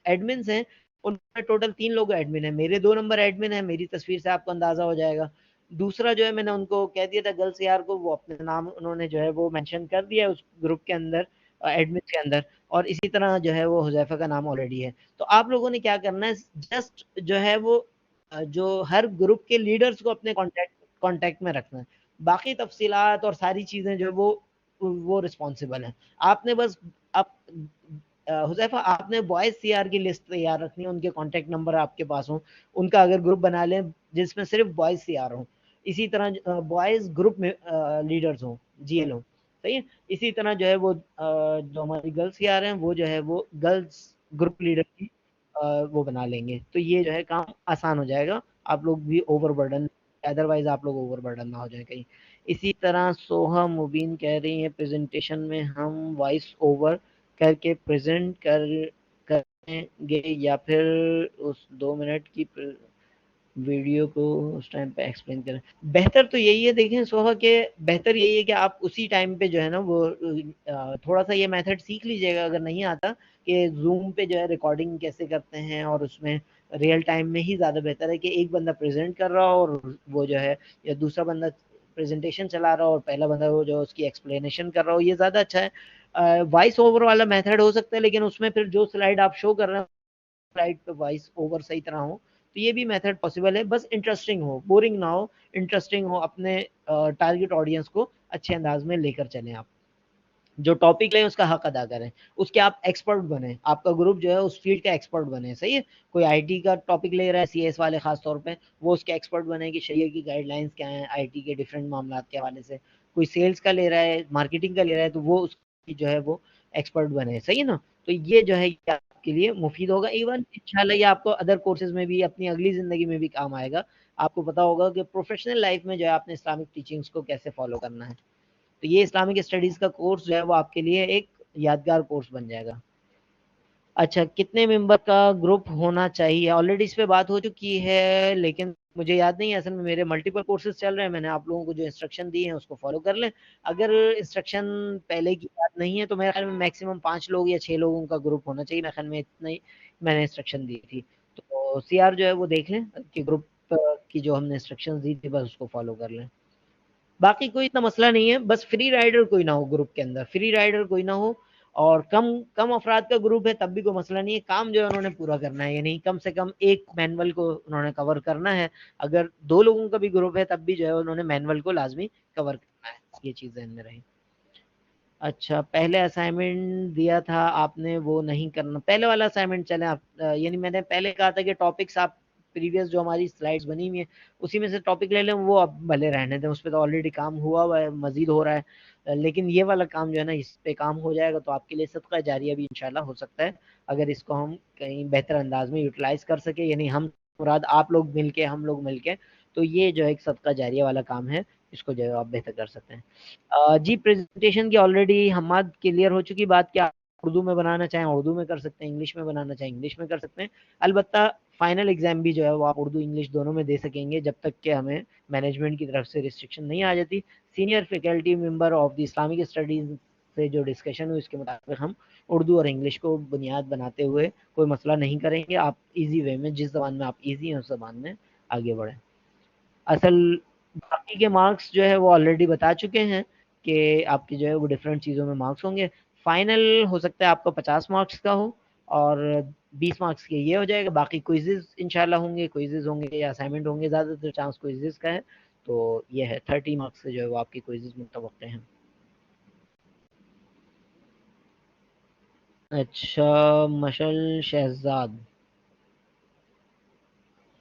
ایڈمنز ہیں، ان میں ٹوٹل 3 لوگ ایڈمن ہیں. میرے 2 نمبر ایڈمن ہیں، میری تصویر سے آپ کو اندازہ ہو جائے گا. دوسرا جو ہے میں نے ان کو کہہ دیا تھا گرل سی آر کو، وہ اپنے نام انہوں نے جو ہے وہ مینشن کر دیا اس گروپ کے اندر، ایڈمن کے اندر. اور اسی طرح جو ہے وہ حذیفہ کا نام آلریڈی ہے. تو آپ لوگوں نے کیا کرنا ہے، جسٹ جو ہے وہ جو ہر گروپ کے لیڈرز کو اپنے کانٹیکٹ میں رکھنا ہے. باقی تفصیلات اور ساری چیزیں جو وہ رسپانسبل ہیں. آپ نے بس آپ حذیفہ آپ نے بوائز سی آر کی لسٹ تیار رکھنی ہے، ان کے کانٹیکٹ نمبر آپ کے پاس ہوں، ان کا اگر گروپ بنا لیں جس میں صرف بوائز سی آر ہوں، اسی طرح بوائز گروپ میں لیڈرز ہوں، جی ایل ہوں. صحیح ہے. اسی طرح جو ہے وہ جو ہماری گرلس سی آر ہیں وہ جو ہے وہ گرلس گروپ لیڈر کی وہ بنا لیں گے. تو یہ جو ہے کام آسان ہو جائے گا، آپ لوگ بھی اوور برڈن، ادروائز آپ لوگ اوور برڈن نہ ہو جائیں کہیں. اسی طرح سوہا مبین کہہ رہی ہیں پریزنٹیشن میں ہم وائس اوور کر کے پریزنٹ کریں گے یا پھر اس 2 منٹ کی ویڈیو کو اس ٹائم پہ ایکسپلین کریں. بہتر تو یہی ہے، دیکھیں سوہا کہ بہتر یہی ہے کہ آپ اسی ٹائم پہ جو ہے نا وہ تھوڑا سا یہ میتھڈ سیکھ لیجیے گا اگر نہیں آتا، کہ زوم پہ جو ہے ریکارڈنگ کیسے کرتے ہیں، اور اس میں ریئل ٹائم میں ہی زیادہ بہتر ہے کہ ایک بندہ پریزنٹ کر رہا ہو اور وہ جو ہے، یا دوسرا بندہ پریزنٹیشن چلا رہا ہو اور پہلا بندہ وہ جو اس کی ایکسپلینیشن کر رہا ہو، یہ زیادہ اچھا ہے. وائس اوور والا میتھڈ ہو سکتا ہے، لیکن اس میں پھر جو سلائڈ آپ شو کر رہے ہیں سلائڈ پہ وائس اوور صحیح طرح ہو، تو یہ بھی میتھڈ پاسبل ہے. بس انٹرسٹنگ ہو، بورنگ نہ ہو، انٹرسٹنگ ہو، اپنے ٹارگٹ آڈینس کو اچھے انداز میں لے کر چلیں. آپ جو ٹاپک لیں اس کا حق ادا کریں، اس کے آپ ایکسپرٹ بنیں، آپ کا گروپ جو ہے اس فیلڈ کا ایکسپرٹ بنے. صحیح ہے. کوئی آئی ٹی کا ٹاپک لے رہا ہے، سی ایس والے خاص طور پہ، وہ اس کے ایکسپرٹ بنے کہ شریعہ کی گائیڈ لائنس کیا ہیں آئی ٹی کے ڈفرینٹ معاملات کے حوالے سے. کوئی سیلز کا لے رہا ہے، مارکیٹنگ کا لے رہا ہے، تو وہ اس کی جو ہے وہ ایکسپرٹ بنے. صحیح ہے نا. تو یہ جو ہے یہ آپ کے لیے مفید ہوگا. ایون انشاءاللہ یہ آپ کو ادر کورسز میں بھی، اپنی اگلی زندگی میں بھی کام آئے گا. آپ کو پتا ہوگا کہ پروفیشنل لائف میں جو ہے آپ نے اسلامک ٹیچنگز کو کیسے فالو کرنا ہے. تو یہ اسلامک اسٹڈیز کا کورس جو ہے وہ آپ کے لیے ایک یادگار کورس بن جائے گا. اچھا کتنے ممبر کا گروپ ہونا چاہیے؟ آلریڈی اس پہ بات ہو چکی ہے، لیکن مجھے یاد نہیں ہے، اصل میں میرے ملٹیپل کورسز چل رہے ہیں، میں نے آپ لوگوں کو جو انسٹرکشن دی ہیں اس کو فالو کر لیں. اگر انسٹرکشن پہلے کی بات نہیں ہے تو میرے خیال میں میکسیمم 5 لوگ یا 6 لوگوں کا گروپ ہونا چاہیے، میرے خیال میں اتنا ہی میں نے انسٹرکشن دی تھی. تو سی آر جو ہے وہ دیکھ لیں کہ گروپ کی جو ہم نے انسٹرکشن دی تھی بس اس کو فالو کر لیں. باقی کوئی اتنا مسئلہ نہیں ہے، بس فری رائڈر کوئی نہ ہو گروپ کے اندر، فری رائڈر کوئی نہ ہو. اور کم کم افراد کا گروپ ہے تب بھی کوئی مسئلہ نہیں ہے، کام جو ہے انہوں نے پورا کرنا ہے، یعنی کم سے کم ایک مینول کو انہوں نے کور کرنا ہے. اگر 2 لوگوں کا بھی گروپ ہے تب بھی جو ہے انہوں نے مینول کو لازمی کور کرنا ہے، یہ چیز ذہن میں رہی. اچھا پہلے اسائنمنٹ دیا تھا آپ نے وہ نہیں کرنا، پہلے والا اسائنمنٹ چلیں آپ، یعنی میں نے پہلے کہا تھا کہ ٹاپکس آپ پریویس جو ہماری سلائڈز بنی ہوئی ہیں اسی میں سے ٹاپک لے لیں، وہ اب بھلے رہنے دیں، اس پہ تو آلریڈی کام ہوا ہوا ہے، مزید ہو رہا ہے. لیکن یہ والا کام جو ہے نا اس پہ کام ہو جائے گا تو آپ کے لیے صدقہ جاریہ بھی انشاءاللہ ہو سکتا ہے، اگر اس کو ہم کہیں بہتر انداز میں یوٹیلائز کر سکے، یعنی ہم مراد آپ لوگ مل کے، ہم لوگ مل کے، تو یہ جو ہے ایک صدقہ جاریہ والا کام ہے، اس کو جو ہے آپ بہتر کر سکتے ہیں. جی پریزنٹیشن کی آلریڈی حماد کلیئر ہو چکی بات، کیا اردو میں بنانا چاہیں اردو میں کر سکتے ہیں، انگلش میں بنانا چاہیں انگلش میں کر سکتے ہیں. البتہ فائنل ایگزام بھی جو ہے وہ آپ اردو انگلش دونوں میں دے سکیں گے جب تک کہ ہمیں مینجمنٹ کی طرف سے ریسٹرکشن نہیں آ جاتی. Senior faculty member of the Islamic studies سے جو ڈسکشن ہوئی اس کے مطابق ہم اردو اور انگلش کو بنیاد بناتے ہوئے کوئی مسئلہ نہیں کریں گے. آپ ایزی وے میں، جس زبان میں آپ ایزی ہیں اس زبان میں آگے بڑھیں. اصل باقی کے مارکس جو ہے وہ آلریڈی بتا چکے ہیں کہ آپ کی جو ہے وہ ڈفرینٹ چیزوں میں مارکس ہوں گے. فائنل ہو سکتا ہے آپ کو 50 مارکس کا ہو اور 20 مارکس کے یہ ہو جائے گا، باقی کوئزز انشاءاللہ ہوں گے، کوئزز ہوں گے یا اسائنمنٹ ہوں گے، زیادہ تر چانس کوئزز کا ہے. تو یہ ہے 30 مارکس سے جو ہے وہ آپ کی کوئزز متوقع ہیں. اچھا مشل شہزاد،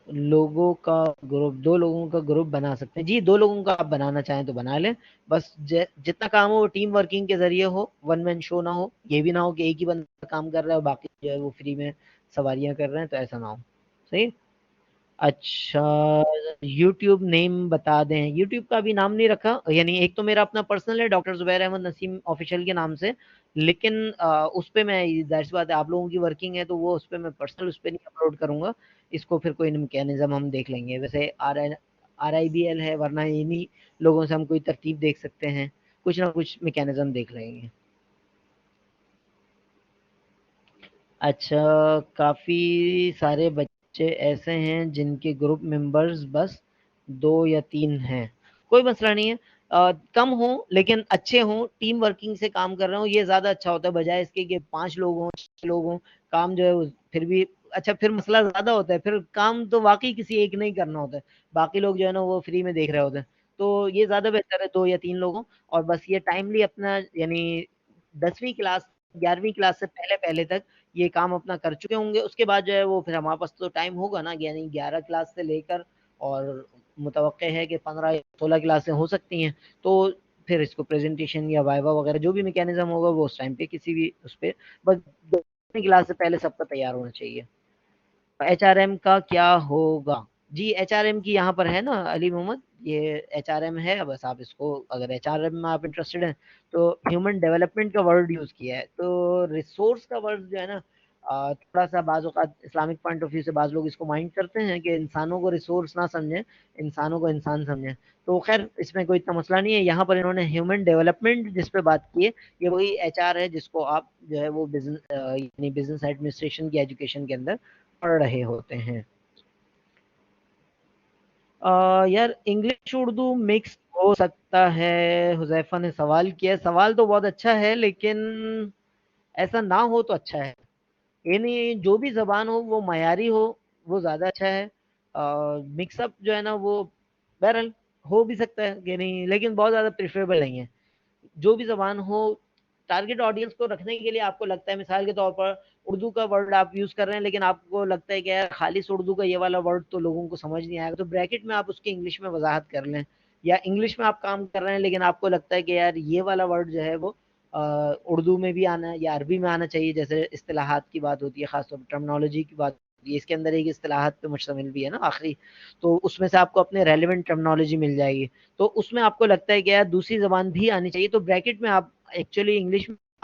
لوگوں کا گروپ، 2 لوگوں کا گروپ بنا سکتے ہیں جی، 2 لوگوں کا آپ بنانا چاہیں تو بنا لیں. بس جتنا کام ہو وہ ٹیم ورکنگ کے ذریعے ہو، ون مین شو نہ ہو، یہ بھی نہ ہو کہ ایک ہی بندہ کام کر رہا ہے اور باقی جو ہے وہ فری میں سواریاں کر رہے ہیں، تو ایسا نہ ہو. صحیح. اچھا یوٹیوب نیم بتا دیں، یوٹیوب کا بھی نام نہیں رکھا، یعنی ایک تو میرا اپنا پرسنل ہے ڈاکٹر زبیر احمد نسیم آفیشیل کے نام سے، لیکن اس پہ میں ظاہر سی بات ہے آپ لوگوں کی ورکنگ ہے تو وہ اس پہ میں پرسنل اس پہ نہیں اپلوڈ کروں گا. اس کو پھر کوئی میکینزم ہم دیکھ لیں گے، ویسے آر آئی بی ایل ہے، ورنہ انہی لوگوں سے ہم کوئی ترتیب دیکھ سکتے ہیں، کچھ نہ کچھ میکینزم دیکھ لیں گے. اچھا کافی سارے بچے ایسے ہیں جن کے گروپ ممبرز بس 2 یا 3 ہیں، کوئی مسئلہ نہیں ہے. کم ہوں لیکن اچھے ہوں، ٹیم ورکنگ سے کام کر رہے ہوں، یہ زیادہ اچھا ہوتا ہے بجائے اس کے کہ 5 لوگ ہوں 6 لوگ ہوں. کام جو ہے پھر بھی اچھا، پھر مسئلہ زیادہ ہوتا ہے، پھر کام تو واقعی کسی ایک نہیں کرنا ہوتا ہے، باقی لوگ جو ہے نا وہ فری میں دیکھ رہے ہوتے ہیں. تو یہ زیادہ بہتر ہے 2 یا 3 لوگوں، اور بس یہ ٹائملی اپنا، یعنی 10ویں کلاس 11ویں کلاس سے پہلے پہلے تک یہ کام اپنا کر چکے ہوں گے. اس کے بعد جو ہے وہ پھر ہمارے پاس تو ٹائم ہوگا نا، یعنی 11 کلاس سے لے کر، اور متوقع ہے کہ 15 یا 16 کلاسیں ہو سکتی ہیں. تو پھر اس کو پریزنٹیشن یا وائوا وغیرہ جو بھی میکینزم ہوگا وہ اس ٹائم پہ کسی بھی اس پہ، بس 10ویں کلاس سے پہلے سب کا تیار ہونا چاہیے. ایچ آر ایم کا کیا ہوگا؟ جی ایچ آر ایم کی یہاں پر ہے نا علی محمد، یہ ایچ آر ایم ہے. بس آپ اس کو اگر ایچ آر ایم میں آپ انٹرسٹڈ ہیں تو ہیومن ڈیولپمنٹ کا ورڈ یوز کیا ہے، تو ریسورس کا ورڈ جو ہے نا تھوڑا سا بعض اوقات اسلامک پوائنٹ آف ویو سے بعض لوگ اس کو مائنڈ کرتے ہیں کہ انسانوں کو ریسورس نہ سمجھیں، انسانوں کو انسان سمجھیں. تو خیر اس میں کوئی اتنا مسئلہ نہیں ہے، یہاں پر انہوں نے ہیومن ڈیولپمنٹ جس پہ بات کی ہے یہ وہی ایچ آر ہے جس کو آپ جو ہے وہ بزنس، یعنی بزنس ایڈمنسٹریشن کی ایجوکیشن کے اندر پڑھ رہے ہوتے ہیں. یار انگلش اردو مکس ہو سکتا ہے، حذیفہ نے سوال کیا ہے، سوال تو بہت اچھا ہے لیکن ایسا نہ ہو تو اچھا ہے، یعنی جو بھی زبان ہو وہ معیاری ہو وہ زیادہ اچھا ہے. مکس اپ جو ہے نا وہ بہرحال ہو بھی سکتا ہے یعنی، لیکن بہت زیادہ پریفریبل نہیں ہے. جو بھی زبان ہو، ٹارگٹ آڈینس کو رکھنے کے لیے آپ کو لگتا ہے مثال کے طور پر اردو کا ورڈ آپ یوز کر رہے ہیں لیکن آپ کو لگتا ہے کہ یار خالص اردو کا یہ والا ورڈ تو لوگوں کو سمجھ نہیں آئے گا، تو بریکٹ میں آپ اس کی انگلش میں وضاحت کر لیں. یا انگلش میں آپ کام کر رہے ہیں لیکن آپ کو لگتا ہے کہ یار یہ والا ورڈ جو ہے وہ اردو میں بھی آنا ہے یا عربی میں آنا چاہیے، جیسے اصطلاحات کی بات ہوتی ہے، خاص طور پر ٹرمنالوجی کی بات ہوتی ہے، اس کے اندر ایک اصطلاحات پہ مشتمل بھی ہے نا آخری، تو اس میں سے آپ کو اپنے ریلیونٹ ٹرمنالوجی مل جائے گی. تو اس میں آپ کو لگتا ہے کہ یار دوسری زبان بھی آنی چاہیے، تو بریکٹ میں آپ ایکچولی انگلش میں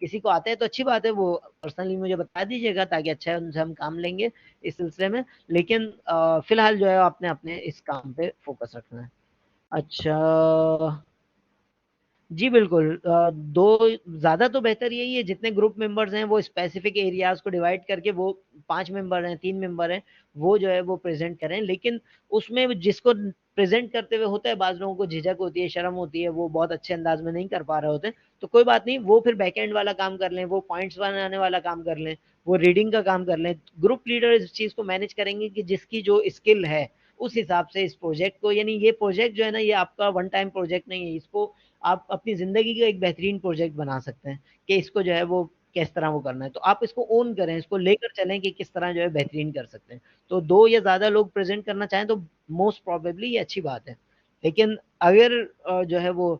کسی کو آتا ہے تو اچھی بات ہے، وہ پرسنلی مجھے بتا دیجیے گا تاکہ اچھا ان سے ہم کام لیں گے اس سلسلے میں، لیکن فی الحال جو ہے آپ نے اپنے اس کام پہ فوکس رکھنا ہے۔ اچھا جی بالکل، دو زیادہ تو بہتر یہی ہے جتنے گروپ ممبرز ہیں وہ اسپیسیفک ایریاز کو ڈیوائڈ کر کے، وہ 5 ممبر ہیں 3 ممبر ہیں، وہ جو ہے وہ پریزنٹ کریں، لیکن اس میں جس کو پریزنٹ کرتے ہوئے ہوتا ہے بعض لوگوں کو جھجک ہوتی ہے، شرم ہوتی ہے، وہ بہت اچھے انداز میں نہیں کر پا رہے ہوتے ہیں، تو کوئی بات نہیں، وہ پھر بیک اینڈ والا کام کر لیں، وہ پوائنٹس بنانے والا کام کر لیں، وہ ریڈنگ کا کام کر لیں، گروپ لیڈر اس چیز کو مینج کریں گے کہ جس کی جو اسکل ہے اس حساب سے اس پروجیکٹ کو، یعنی یہ پروجیکٹ جو ہے نا یہ آپ کا ون ٹائم پروجیکٹ نہیں ہے، اس کو آپ اپنی زندگی کا ایک بہترین پروجیکٹ بنا سکتے ہیں کہ اس کو جو ہے وہ کس طرح وہ کرنا ہے، تو آپ اس کو اون کریں، اس کو لے کر چلیں کہ کس طرح جو ہے بہترین کر سکتے ہیں، تو دو یا زیادہ لوگ پریزنٹ کرنا چاہیں تو موسٹ پروبیبلی یہ اچھی بات ہے، لیکن اگر جو ہے وہ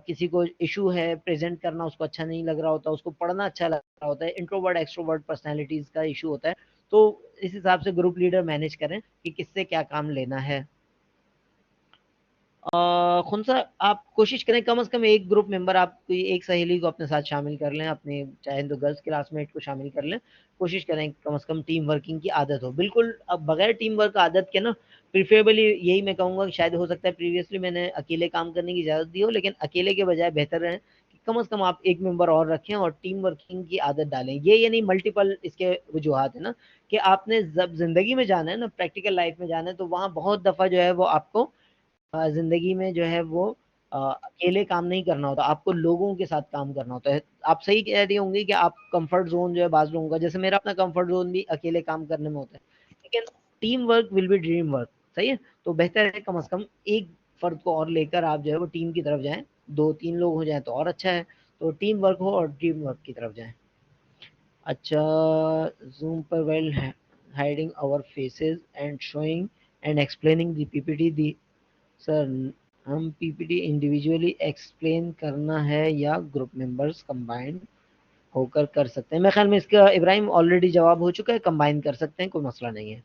کسی کو ایشو ہے پریزنٹ کرنا، اس کو اچھا نہیں لگ رہا ہوتا، اس کو پڑھنا اچھا لگ رہا ہوتا ہے، انٹروورٹ ایکسٹروورٹ پرسنالٹیز کا ایشو ہوتا ہے، تو اس حساب سے گروپ لیڈر مینج کریں کہ کس سے کیا کام لینا ہے۔ خنسا آپ کوشش کریں کم از کم ایک گروپ ممبر، آپ کوئی ایک سہیلی کو اپنے ساتھ شامل کر لیں، اپنے چاہے تو گرلس کلاس میٹ کو شامل کر لیں، کوشش کریں کم از کم ٹیم ورکنگ کی عادت ہو، بالکل اب بغیر ٹیم ورک عادت کے نا پریفریبلی یہی میں کہوں گا کہ شاید ہو سکتا ہے پریویسلی میں نے اکیلے کام کرنے کی اجازت دی ہو، لیکن اکیلے کے بجائے بہتر ہے کہ کم از کم آپ ایک ممبر اور رکھیں اور ٹیم ورکنگ کی عادت ڈالیں، یہ یعنی ملٹیپل اس کے وجوہات ہیں نا کہ آپ نے جب زندگی میں جانا ہے نا پریکٹیکل لائف میں جانا ہے تو وہاں بہت دفعہ جو ہے وہ آپ کو زندگی میں جو ہے وہ اکیلے کام نہیں کرنا ہوتا، آپ کو لوگوں کے ساتھ کام کرنا ہوتا ہے، آپ صحیح کہہ رہی ہوں گی کہ آپ کمفرٹ زون جو ہے بعض لوگوں کا، جیسے میرا اپنا کمفرٹ زون بھی اکیلے کام کرنے میں ہوتا ہے، لیکن team work will be dream work, صحیح ہے، تو بہتر ہے کم از کم ایک فرد کو اور لے کر آپ جو ہے وہ ٹیم کی طرف جائیں، 2 3 لوگ ہو جائیں تو اور اچھا ہے، تو ٹیم ورک ہو اور ٹیم ورک کی طرف جائیں۔ اچھا، زوم پر we'll hiding our faces and showing and explaining the PPT دی سر، ہم P P T individually explain کرنا ہے یا گروپ ممبرز کمبائنڈ ہو کر کر سکتے ہیں؟ میرے خیال میں اس کا ابراہیم آلریڈی جواب ہو چکا ہے، کمبائن کر سکتے ہیں، کوئی مسئلہ نہیں ہے۔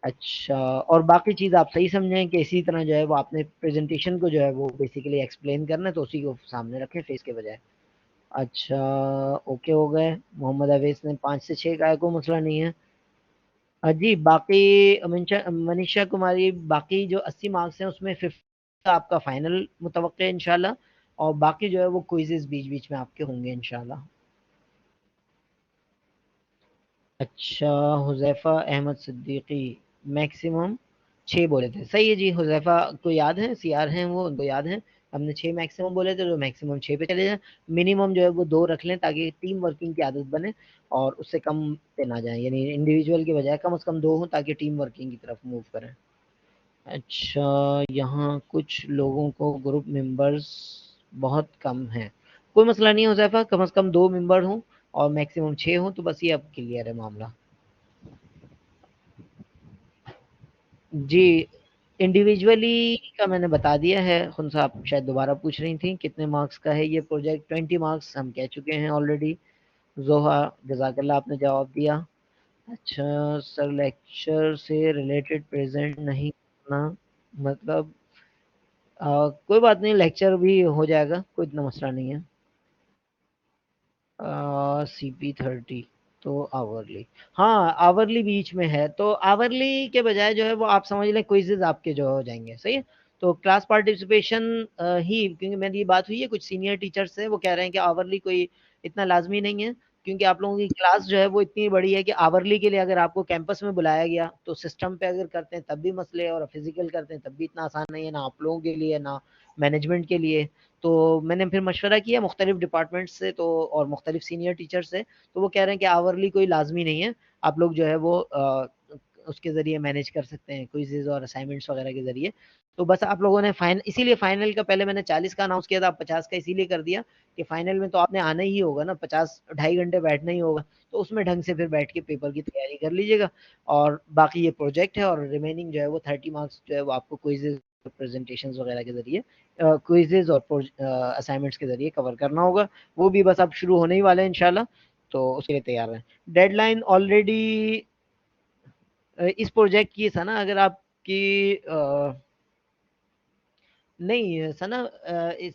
اچھا، اور باقی چیز آپ صحیح سمجھیں کہ اسی طرح جو ہے وہ آپ نے پریزنٹیشن کو جو ہے وہ بیسیکلی ایکسپلین کرنا ہے تو اسی کو سامنے رکھیں فیس کے بجائے۔ اچھا، اوکے ہو گئے، محمد اویس نے 5 سے 6 کا ہے، کوئی مسئلہ نہیں ہے۔ جی باقی منیشا کماری، باقی جو 80 مارکس ہیں اس میں 50 آپ کا فائنل متوقع ہے انشاءاللہ، اور باقی جو ہے وہ کوئزز بیچ بیچ میں آپ کے ہوں گے انشاءاللہ۔ اچھا، حذیفہ احمد صدیقی میکسیمم 6 بولے تھے، صحیح ہے جی، حذیفہ کو یاد ہے، سی آر ہیں وہ، ان کو یاد ہے، ہم نے 6 میکسیمم بولے تھے تو میکسیمم 6 پہ چلے جائیں، منیمم جو ہے وہ 2 رکھ لیں تاکہ ٹیم ورکنگ کی عادت بنے، اور اس سے کم پہ نہ جائیں، یعنی انڈیویجول کے بجائے کم از کم 2 ہوں تاکہ ٹیم ورکنگ کی طرف موو کریں۔ اچھا، یہاں کچھ لوگوں کو گروپ ممبرز بہت کم ہیں، کوئی مسئلہ نہیں ہے حذیفہ، کم از کم 2 ممبر ہوں اور میکسیمم 6 ہوں تو بس یہ اب کلیئر ہے معاملہ۔ جی انڈیویجولی کا میں نے بتا دیا ہے، خن صاحب شاید دوبارہ پوچھ رہی تھیں کتنے مارکس کا ہے یہ پروجیکٹ، 20 مارکس ہم کہہ چکے ہیں آلریڈی، زوہا جزاک اللہ آپ نے جواب دیا۔ اچھا سر، لیکچر سے ریلیٹڈ پریزنٹ نہیں کرنا مطلب کوئی بات نہیں، لیکچر بھی ہو جائے گا، کوئی اتنا مسئلہ نہیں ہے۔ CP30 تو آورلی، ہاں آورلی بیچ میں ہے، تو آورلی کے بجائے جو ہے وہ آپ سمجھ لیں کوئزز آپ کے جو ہو جائیں گے، صحیح ہے، تو کلاس پارٹیسپیشن ہی، کیونکہ میری بات ہوئی ہے کچھ سینئر ٹیچر سے، وہ کہہ رہے ہیں کہ آورلی کوئی اتنا لازمی نہیں ہے، کیونکہ آپ لوگوں کی کلاس جو ہے وہ اتنی بڑی ہے کہ آورلی کے لیے اگر آپ کو کیمپس میں بلایا گیا تو سسٹم پہ اگر کرتے ہیں تب بھی مسئلے، اور فزیکل کرتے ہیں تب بھی اتنا آسان نہیں ہے، نہ آپ لوگوں کے لیے نہ مینجمنٹ کے لیے، تو میں نے پھر مشورہ کیا مختلف ڈپارٹمنٹ سے تو اور مختلف سینئر ٹیچر سے، تو وہ کہہ رہے ہیں کہ آورلی کوئی لازمی نہیں ہے، آپ لوگ جو ہے وہ اس کے ذریعے مینیج کر سکتے ہیں کوئزز اور اسائنمنٹس وغیرہ کے ذریعے، تو بس آپ لوگوں نے اسی لیے فائنل کا پہلے میں نے 40 کا اناؤنس کیا تھا، اب 50 کا اسی لیے کر دیا کہ فائنل میں تو آپ نے آنا ہی ہوگا نا، 50 2.5 گھنٹے بیٹھنا ہی ہوگا، تو اس میں ڈھنگ سے پھر بیٹھ کے پیپر کی تیاری کر لیجیے گا، اور باقی یہ پروجیکٹ ہے اور ریمیننگ جو ہے وہ 30 مارکس جو ہے وہ آپ کو کوئزز پریزنٹیشنز وغیرہ کے ذریعے کوئزز اور اسائنمنٹس کے ذریعے کور کرنا ہوگا، وہ بھی بس اب شروع ہونے ہی والے ہیں انشاءاللہ، تو اس کے لیے تیار ہیں۔ ڈیڈ لائن آلریڈی اس پروجیکٹ کی تھا نا، اگر آپ کی نہیں ثنا، اس